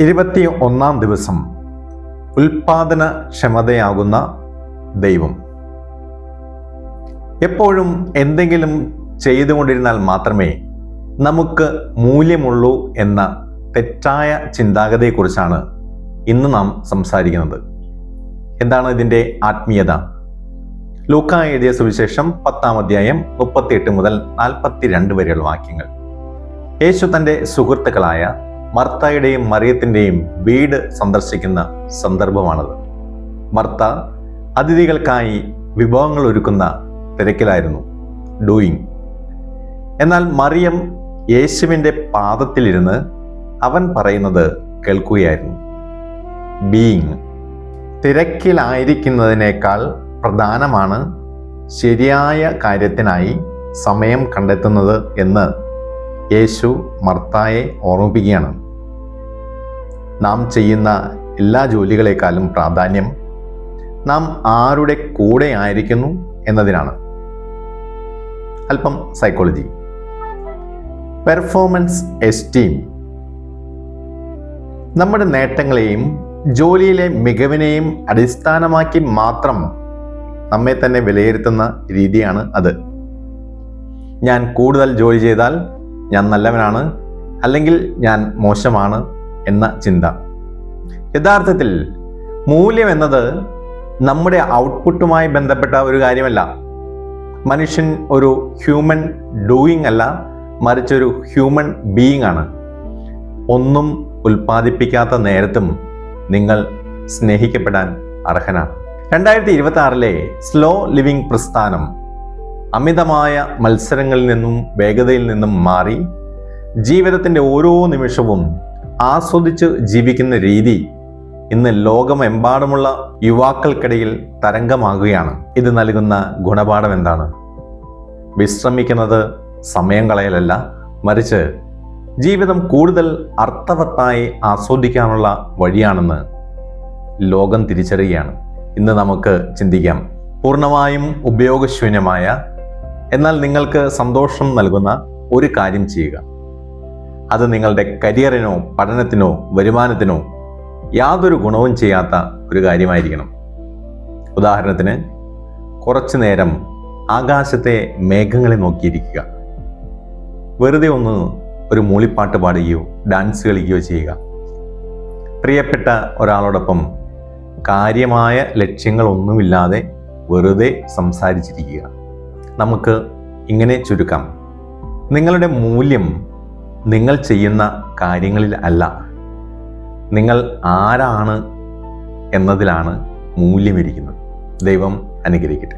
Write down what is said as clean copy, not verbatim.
ഇരുപത്തിയൊന്നാം ദിവസം ഉൽപാദനക്ഷമതയാകുന്ന ദൈവം. എപ്പോഴും എന്തെങ്കിലും ചെയ്തുകൊണ്ടിരുന്നാൽ മാത്രമേ നമുക്ക് മൂല്യമുള്ളൂ എന്ന തെറ്റായ ചിന്താഗതിയെക്കുറിച്ചാണ് ഇന്ന് നാം സംസാരിക്കുന്നത്. എന്താണ് ഇതിൻ്റെ ആത്മീയത? ലൂക്കാ എഴുതിയ സുവിശേഷം 10-ാം അധ്യായം 38 മുതൽ 42 വരെയുള്ള വാക്യങ്ങൾ. യേശു തൻ്റെ സുഹൃത്തുക്കളായ മർത്തായുടെയും മറിയത്തിൻ്റെയും വീട് സന്ദർശിക്കുന്ന സന്ദർഭമാണത്. മർത്ത അതിഥികൾക്കായി വിഭവങ്ങൾ ഒരുക്കുന്ന തിരക്കിലായിരുന്നു, ഡൂയിങ്. എന്നാൽ മറിയം യേശുവിൻ്റെ പാദത്തിലിരുന്ന് അവൻ പറയുന്നത് കേൾക്കുകയായിരുന്നു, ബീയിങ്. തിരക്കിലായിരിക്കുന്നതിനേക്കാൾ പ്രധാനമാണ് ശരിയായ കാര്യത്തിനായി സമയം കണ്ടെത്തുന്നത് എന്ന് യേശു മർത്തായെ ഓർമ്മിപ്പിക്കുകയാണ്. നാം ചെയ്യുന്ന എല്ലാ ജോലികളെക്കാളും പ്രാധാന്യം നാം ആരുടെ കൂടെ ആയിരിക്കുന്നു എന്നതിനാണ്. അല്പം സൈക്കോളജി. പെർഫോമൻസ് എസ്റ്റീം നമ്മുടെ നേട്ടങ്ങളെയും ജോലിയിലെ മികവിനെയും അടിസ്ഥാനമാക്കി മാത്രം നമ്മെ തന്നെ വിലയിരുത്തുന്ന രീതിയാണ് അത്. ഞാൻ കൂടുതൽ ജോലി ചെയ്താൽ ഞാൻ നല്ലവനാണ്, അല്ലെങ്കിൽ ഞാൻ മോശമാണ് എന്ന ചിന്ത. യഥാർത്ഥത്തിൽ മൂല്യം എന്നത് നമ്മുടെ ഔട്ട്പുട്ടുമായി ബന്ധപ്പെട്ട ഒരു കാര്യമല്ല. മനുഷ്യൻ ഒരു ഹ്യൂമൻ ഡൂയിങ് അല്ല, മറിച്ചൊരു ഹ്യൂമൻ ബീയിങ് ആണ്. ഒന്നും ഉൽപ്പാദിപ്പിക്കാത്ത നേരത്തും നിങ്ങൾ സ്നേഹിക്കപ്പെടാൻ അർഹനാണ്. 2026 സ്ലോ ലിവിംഗ് പ്രസ്ഥാനം അമിതമായ മത്സരങ്ങളിൽ നിന്നും വേഗതയിൽ നിന്നും മാറി ജീവിതത്തിൻ്റെ ഓരോ നിമിഷവും ആസ്വദിച്ച് ജീവിക്കുന്ന രീതി ഇന്ന് ലോകമെമ്പാടുമുള്ള യുവാക്കൾക്കിടയിൽ തരംഗമാകുകയാണ്. ഇത് നൽകുന്ന ഗുണപാഠം എന്താണ്? വിശ്രമിക്കുന്നത് സമയം കളയലല്ല, മറിച്ച് ജീവിതം കൂടുതൽ അർത്ഥവത്തായി ആസ്വദിക്കാനുള്ള വഴിയാണെന്ന് ലോകം തിരിച്ചറിയുകയാണ്. ഇന്ന് നമുക്ക് ചിന്തിക്കാം, പൂർണ്ണമായും ഉപയോഗശൂന്യമായ എന്നാൽ നിങ്ങൾക്ക് സന്തോഷം നൽകുന്ന ഒരു കാര്യം ചെയ്യുക. അത് നിങ്ങളുടെ കരിയറിനോ പഠനത്തിനോ വരുമാനത്തിനോ യാതൊരു ഗുണവും ചെയ്യാത്ത ഒരു കാര്യമായിരിക്കണം. ഉദാഹരണത്തിന്, കുറച്ചു നേരം ആകാശത്തെ മേഘങ്ങളെ നോക്കിയിരിക്കുക. വെറുതെ ഒന്ന് ഒരു മൂളിപ്പാട്ട് പാടുകയോ ഡാൻസ് കളിക്കുകയോ ചെയ്യുക. പ്രിയപ്പെട്ട ഒരാളോടൊപ്പം കാര്യമായ ലക്ഷ്യങ്ങളൊന്നുമില്ലാതെ വെറുതെ സംസാരിച്ചിരിക്കുക. നമുക്ക് ഇങ്ങനെ ചുരുക്കാം, നിങ്ങളുടെ മൂല്യം നിങ്ങൾ ചെയ്യുന്ന കാര്യങ്ങളിൽ അല്ല, നിങ്ങൾ ആരാണ് എന്നതിലാണ് മൂല്യമിരിക്കുന്നത്. ദൈവം അനുഗ്രഹിക്കട്ടെ.